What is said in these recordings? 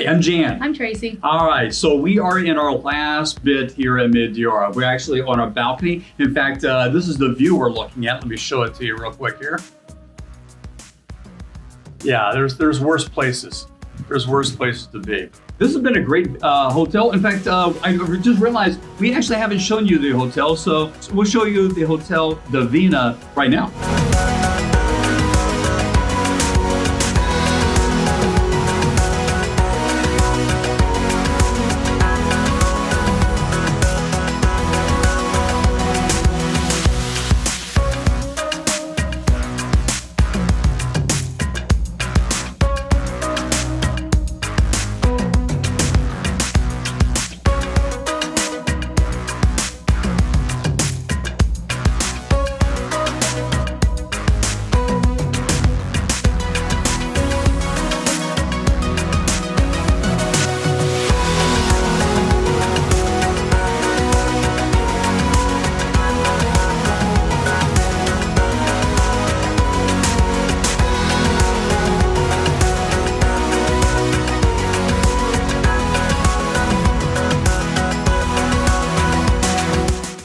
Hi, I'm Jan. I'm Tracey. All right, so we are in our last bit here at Meteora. We're actually on our balcony. In fact, this is the view we're looking at. Let me show it to you real quick here. Yeah, there's worse places. There's worse places to be. This has been a great hotel. In fact, I just realized we actually haven't shown you the hotel, so we'll show you the Hotel Divina right now.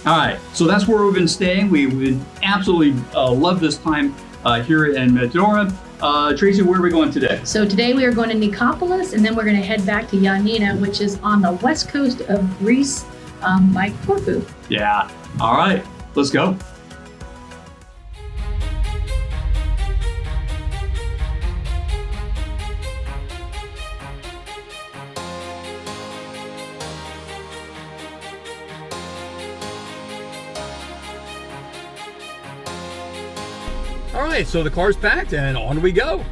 All right, so that's where we've been staying. We absolutely love this time here in Meteora. Tracey, where are we going today? So today we are going to Nicopolis, and then we're going to head back to Ioannina, which is on the west coast of Greece by Corfu. Yeah, all right, let's go. All right, so the car's packed and on we go.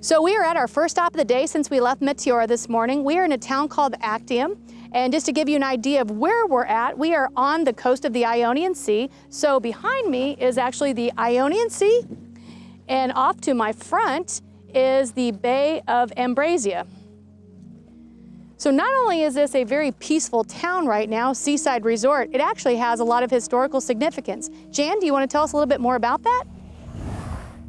So we are at our first stop of the day since we left Meteora this morning. We are in a town called Actium. And just to give you an idea of where we're at, we are on the coast of the Ionian Sea. So behind me is actually the Ionian Sea. And off to my front is the Bay of Ambrasia. So not only is this a very peaceful town right now, seaside resort, it actually has a lot of historical significance. Jan, do you want to tell us a little bit more about that?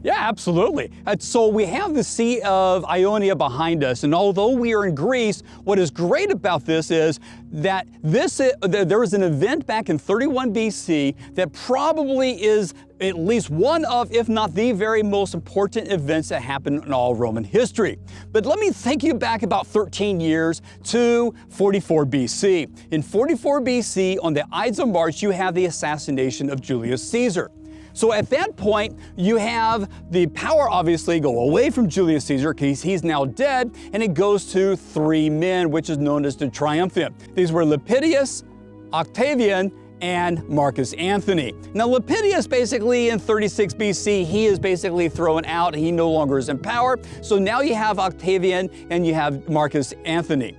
Yeah, absolutely. So we have the Sea of Ionia behind us, and although we are in Greece, what is great about this is that there was an event back in 31 BC that probably is at least one of, if not the very most important events that happened in all Roman history. But let me take you back about 13 years to 44 BC. In 44 BC, on the Ides of March, you have the assassination of Julius Caesar. So at that point, you have the power obviously go away from Julius Caesar because he's now dead, and it goes to three men, which is known as the triumvirate. These were Lepidus, Octavian, and Marcus Antony. Now Lepidus basically in 36 BC, he is basically thrown out. He no longer is in power. So now you have Octavian and you have Marcus Antony.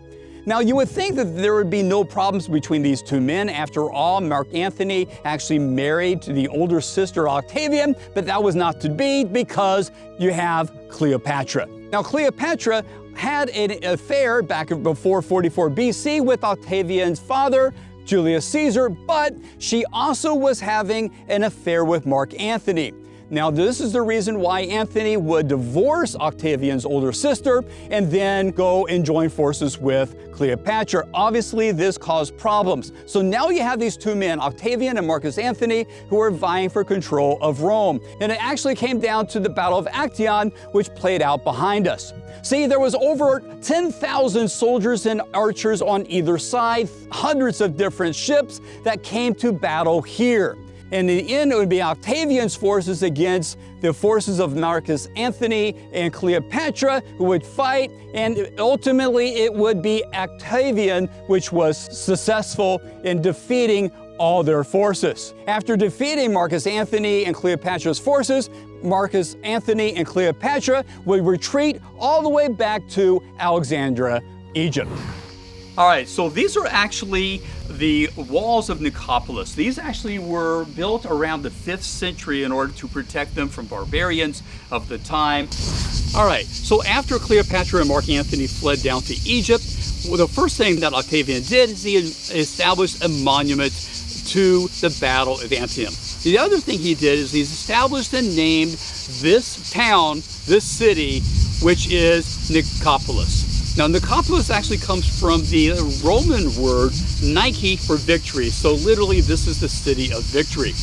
Now, you would think that there would be no problems between these two men. After all, Mark Antony actually married to the older sister Octavian, but that was not to be because you have Cleopatra. Now, Cleopatra had an affair back before 44 BC with Octavian's father, Julius Caesar, but she also was having an affair with Mark Antony. Now, this is the reason why Antony would divorce Octavian's older sister and then go and join forces with Cleopatra. Obviously, this caused problems. So now you have these two men, Octavian and Marcus Antony, who are vying for control of Rome. And it actually came down to the Battle of Actium, which played out behind us. See, there was over 10,000 soldiers and archers on either side, hundreds of different ships that came to battle here. And in the end, it would be Octavian's forces against the forces of Marcus Antony and Cleopatra who would fight, and ultimately it would be Octavian which was successful in defeating all their forces. After defeating Marcus Antony and Cleopatra's forces, Marcus Antony and Cleopatra would retreat all the way back to Alexandria, Egypt. All right, so these are actually the walls of Nicopolis. These actually were built around the 5th century in order to protect them from barbarians of the time. All right, so after Cleopatra and Mark Antony fled down to Egypt, well, the first thing that Octavian did is he established a monument to the Battle of Actium. The other thing he did is he's established and named this town, this city, which is Nicopolis. Now, Nicopolis actually comes from the Roman word Nike for victory. So literally, this is the city of victory.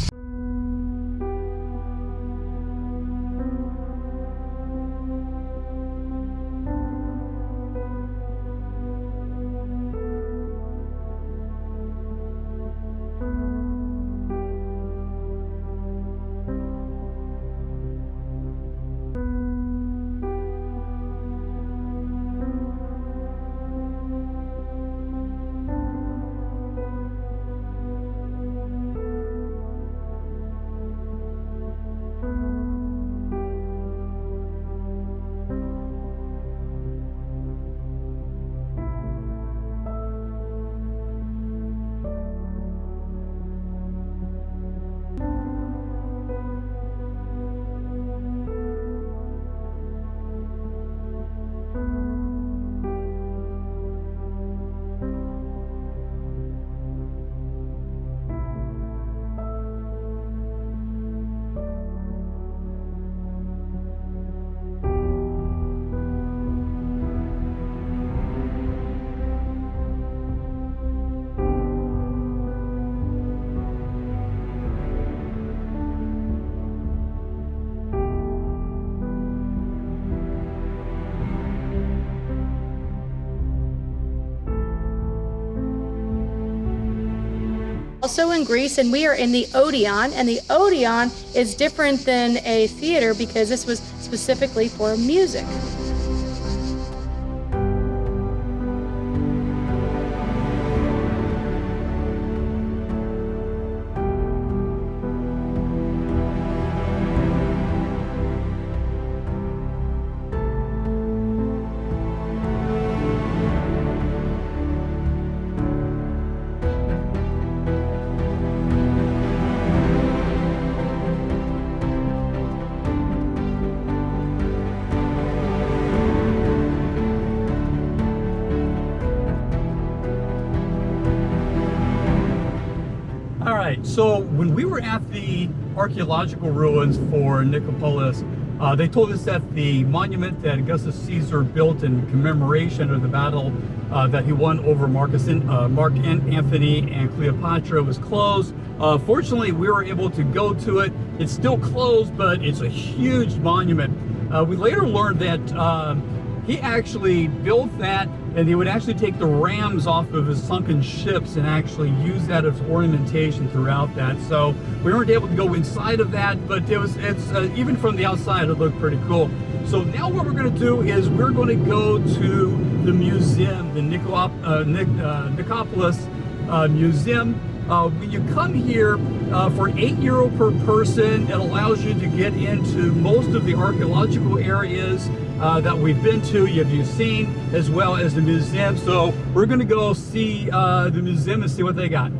Also in Greece, and we are in the Odeon, and the Odeon is different than a theater because this was specifically for music. So when we were at the archaeological ruins for Nicopolis, they told us that the monument that Augustus Caesar built in commemoration of the battle that he won over Mark Antony and Cleopatra was closed. Fortunately, we were able to go to it. It's still closed, but it's a huge monument. We later learned that he actually built that, and he would actually take the rams off of his sunken ships and actually use that as ornamentation throughout that. So we weren't able to go inside of that, but it's even from the outside, it looked pretty cool. So now what we're going to do is we're going to go to the museum, the Nicopolis Museum. When you come here for €8 per person, it allows you to get into most of the archaeological areas that we've been to, you've seen, as well as the museum. So we're going to go see the museum and see what they got.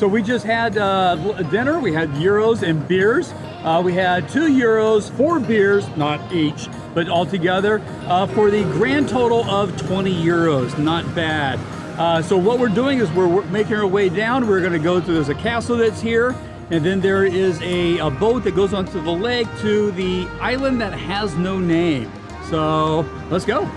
So we just had dinner. We had gyros and beers. We had 2 gyros, 4 beers, not each, but all together for the grand total of 20 euros. Not bad. So what we're doing is we're making our way down. We're going to go to, there's a castle that's here, and then there is a boat that goes onto the lake to the island that has no name. So let's go.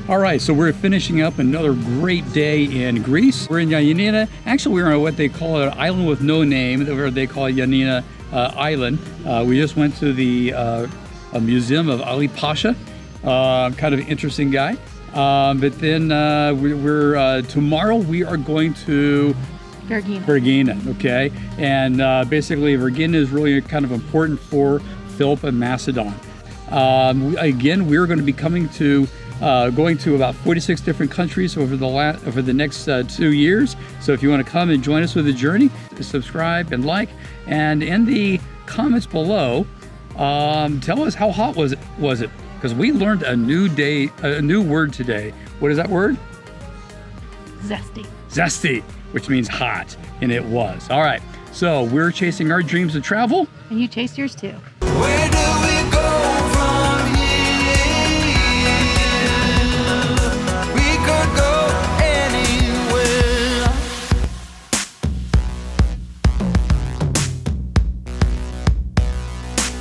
All right, so we're finishing up another great day in Greece. We're in Ioannina. Actually, we're on what they call an island with no name, or they call Ioannina Island. We just went to the museum of Ali Pasha, kind of an interesting guy. But then tomorrow we are going to Vergina, okay? And basically Vergina is really kind of important for Philip and Macedon. Again, we're going to be going to about 46 different countries over the next 2 years. So if you want to come and join us with the journey, subscribe and like. And in the comments below, tell us how hot was it? Because we learned a new word today. What is that word? Zesty. Zesty, which means hot, and it was. All right, so we're chasing our dreams of travel. And you chase yours too.